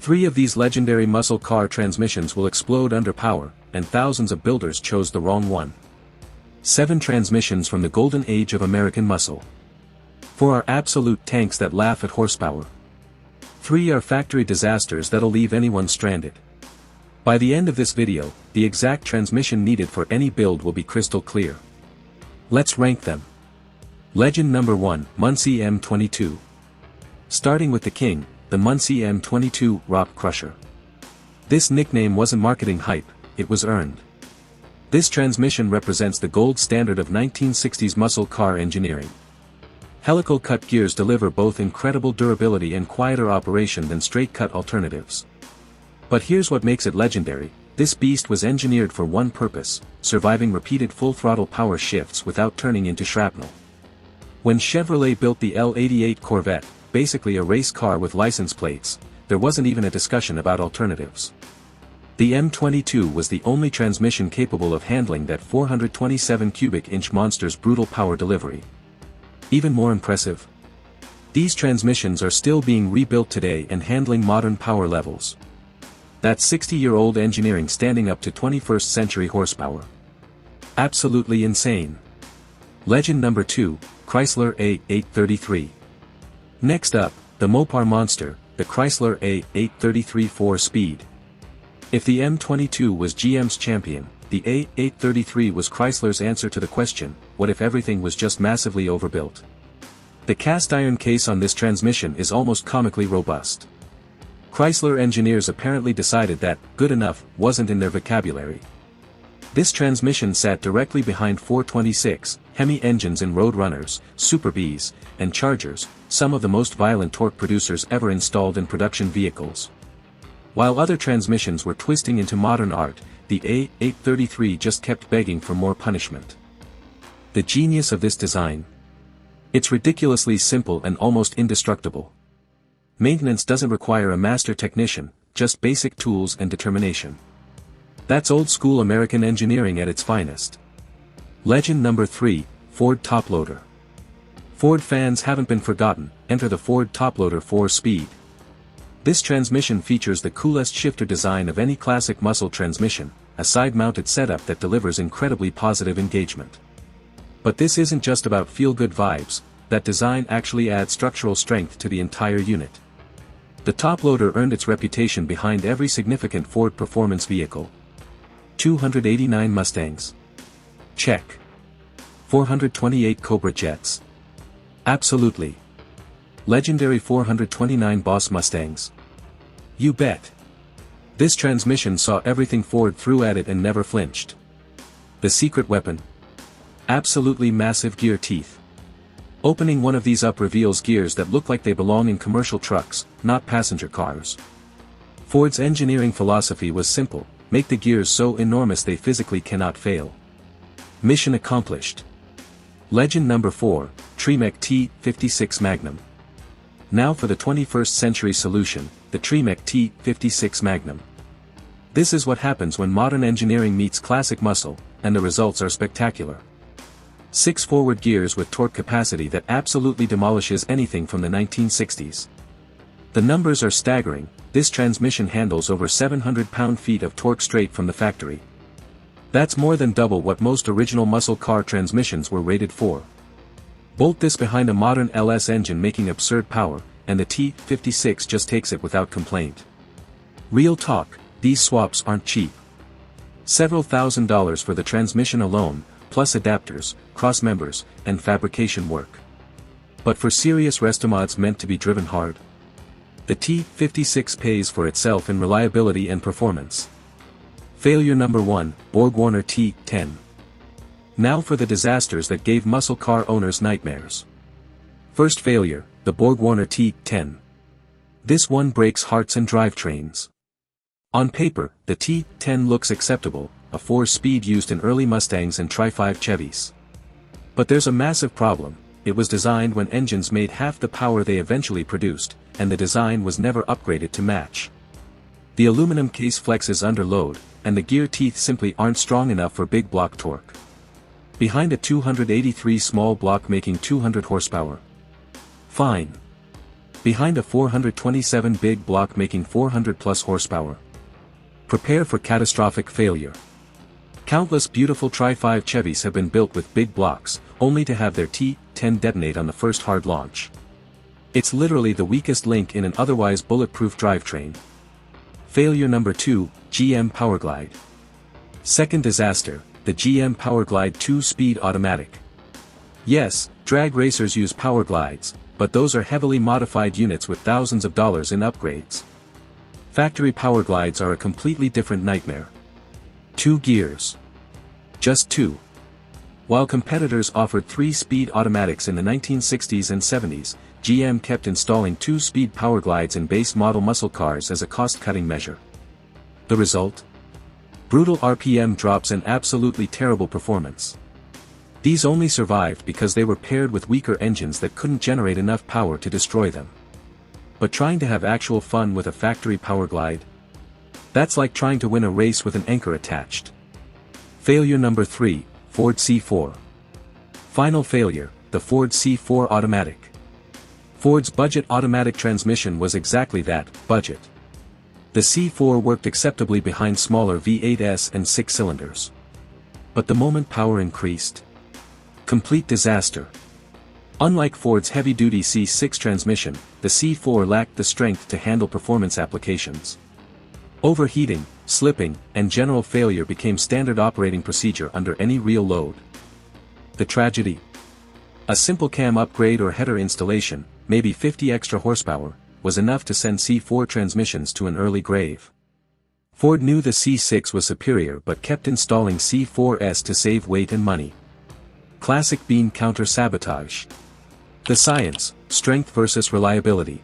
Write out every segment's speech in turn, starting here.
3 of these legendary muscle car transmissions will explode under power, and thousands of builders chose the wrong one. 7 transmissions from the golden age of American muscle. 4 are absolute tanks that laugh at horsepower. 3 are factory disasters that'll leave anyone stranded. By the end of this video, the exact transmission needed for any build will be crystal clear. Let's rank them. Legend number 1, Muncie M22. Starting with the king, the Muncie M22 Rock Crusher. This nickname wasn't marketing hype, it was earned. This transmission represents the gold standard of 1960s muscle car engineering. Helical cut gears deliver both incredible durability and quieter operation than straight cut alternatives. But here's what makes it legendary: this beast was engineered for one purpose: surviving repeated full-throttle power shifts without turning into shrapnel. When Chevrolet built the L88 Corvette, basically a race car with license plates, there wasn't even a discussion about alternatives. The M22 was the only transmission capable of handling that 427 cubic inch monster's brutal power delivery. Even more impressive, these transmissions are still being rebuilt today and handling modern power levels. That's 60-year-old engineering standing up to 21st century horsepower. Absolutely insane. Legend number 2, Chrysler A833. Next up, the Mopar monster, the Chrysler A833 4-speed. If the M22 was GM's champion, the A833 was Chrysler's answer to the question, what if everything was just massively overbuilt? The cast iron case on this transmission is almost comically robust. Chrysler engineers apparently decided that good enough wasn't in their vocabulary. This transmission sat directly behind 426 Hemi engines in Road Runners, Super Bs, and Chargers, some of the most violent torque producers ever installed in production vehicles. While other transmissions were twisting into modern art, the A833 just kept begging for more punishment. The genius of this design? It's ridiculously simple and almost indestructible. Maintenance doesn't require a master technician, just basic tools and determination. That's old-school American engineering at its finest. Legend number 3, Ford Toploader. Ford fans haven't been forgotten, enter the Ford Toploader 4-speed. This transmission features the coolest shifter design of any classic muscle transmission, a side-mounted setup that delivers incredibly positive engagement. But this isn't just about feel-good vibes, that design actually adds structural strength to the entire unit. The Toploader earned its reputation behind every significant Ford performance vehicle. 289 Mustangs. Check. 428 Cobra Jets. Absolutely. Legendary 429 Boss Mustangs. You bet. This transmission saw everything Ford threw at it and never flinched. The secret weapon? Absolutely massive gear teeth. Opening one of these up reveals gears that look like they belong in commercial trucks, not passenger cars. Ford's engineering philosophy was simple: make the gears so enormous they physically cannot fail. Mission accomplished. Legend number 4, Tremec T56 Magnum. Now for the 21st century solution, the Tremec T56 Magnum. This is what happens when modern engineering meets classic muscle, and the results are spectacular. 6 forward gears with torque capacity that absolutely demolishes anything from the 1960s. The numbers are staggering. This transmission handles over 700 pound-feet of torque straight from the factory. That's more than double what most original muscle car transmissions were rated for. Bolt this behind a modern LS engine making absurd power, and the T56 just takes it without complaint. Real talk, these swaps aren't cheap. Several $1,000s for the transmission alone, plus adapters, cross members, and fabrication work. But for serious restomods meant to be driven hard, the T56 pays for itself in reliability and performance. Failure number 1, BorgWarner T10. Now for the disasters that gave muscle car owners nightmares. First failure, the BorgWarner T10. This one breaks hearts and drivetrains. On paper, the T10 looks acceptable, a 4-speed used in early Mustangs and Tri-5 Chevys. But there's a massive problem: it was designed when engines made half the power they eventually produced, and the design was never upgraded to match. The aluminum case flexes under load, and the gear teeth simply aren't strong enough for big block torque. Behind a 283 small block making 200 horsepower. Fine. behind a 427 big block making 400 plus horsepower. Prepare for catastrophic failure. Countless beautiful Tri-5 Chevys have been built with big blocks, only to have their T10 detonate on the first hard launch. It's literally the weakest link in an otherwise bulletproof drivetrain. Failure number 2, GM Powerglide. Second disaster, the GM Powerglide 2-speed automatic. Yes, drag racers use Powerglides, but those are heavily modified units with thousands of dollars in upgrades. Factory Powerglides are a completely different nightmare. 2 gears. Just 2. While competitors offered 3-speed automatics in the 1960s and 70s, GM kept installing 2-speed Powerglides in base model muscle cars as a cost-cutting measure. The result? Brutal RPM drops and absolutely terrible performance. These only survived because they were paired with weaker engines that couldn't generate enough power to destroy them. But trying to have actual fun with a factory Powerglide? That's like trying to win a race with an anchor attached. Failure number 3, Ford C4. Final failure, the Ford C4 Automatic. Ford's budget automatic transmission was exactly that, budget. The C4 worked acceptably behind smaller V8s and 6 cylinders. But the moment power increased, complete disaster. Unlike Ford's heavy-duty C6 transmission, the C4 lacked the strength to handle performance applications. Overheating, slipping, and general failure became standard operating procedure under any real load. The tragedy? A simple cam upgrade or header installation, maybe 50 extra horsepower, was enough to send C4 transmissions to an early grave. Ford knew the C6 was superior but kept installing C4s to save weight and money. Classic bean counter-sabotage. The science, strength versus reliability.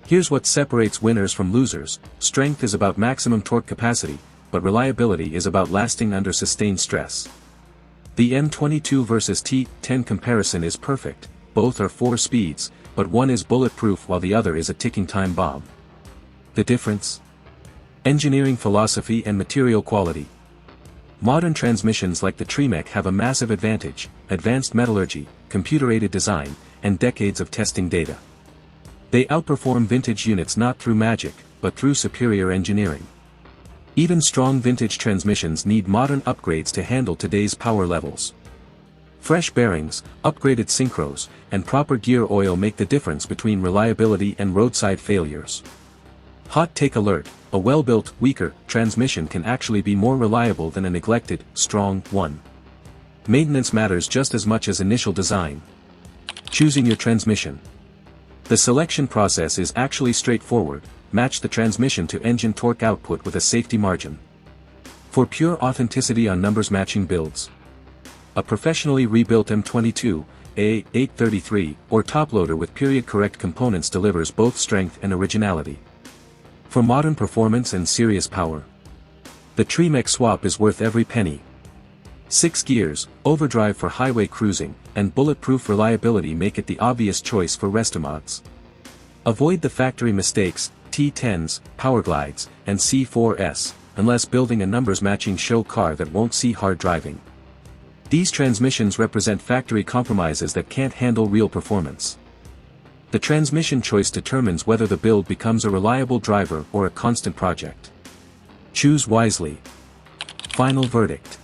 Here's what separates winners from losers: strength is about maximum torque capacity, but reliability is about lasting under sustained stress. The M22 versus T10 comparison is perfect, both are 4 speeds, but one is bulletproof while the other is a ticking time bomb. The difference? Engineering philosophy and material quality. Modern transmissions like the Tremec have a massive advantage: advanced metallurgy, computer-aided design, and decades of testing data. They outperform vintage units not through magic, but through superior engineering. Even strong vintage transmissions need modern upgrades to handle today's power levels. Fresh bearings, upgraded synchros, and proper gear oil make the difference between reliability and roadside failures. Hot take alert: a well-built, weaker transmission can actually be more reliable than a neglected, strong one. Maintenance matters just as much as initial design. Choosing your transmission. The selection process is actually straightforward: match the transmission to engine torque output with a safety margin. For pure authenticity on numbers matching builds, a professionally rebuilt M22, A833, or toploader with period-correct components delivers both strength and originality. For modern performance and serious power, the Tremec swap is worth every penny. 6 gears, overdrive for highway cruising, and bulletproof reliability make it the obvious choice for restomods. Avoid the factory mistakes, T10s, Powerglides, and C4s, unless building a numbers-matching show car that won't see hard driving. These transmissions represent factory compromises that can't handle real performance. The transmission choice determines whether the build becomes a reliable driver or a constant project. Choose wisely. Final verdict.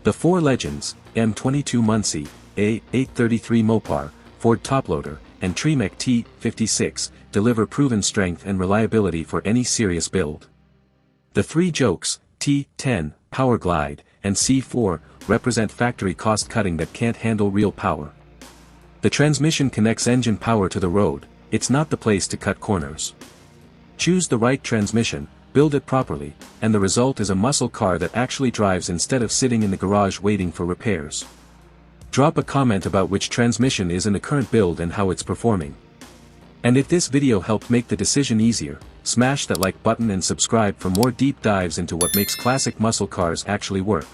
The 4 legends, M22 Muncie, A833 Mopar, Ford Toploader, and Tremec T56, deliver proven strength and reliability for any serious build. The 3 jokes, T10, Powerglide, and C4, represent factory cost-cutting that can't handle real power. The transmission connects engine power to the road, it's not the place to cut corners. Choose the right transmission, build it properly, and the result is a muscle car that actually drives instead of sitting in the garage waiting for repairs. Drop a comment about which transmission is in the current build and how it's performing. And if this video helped make the decision easier, smash that like button and subscribe for more deep dives into what makes classic muscle cars actually work.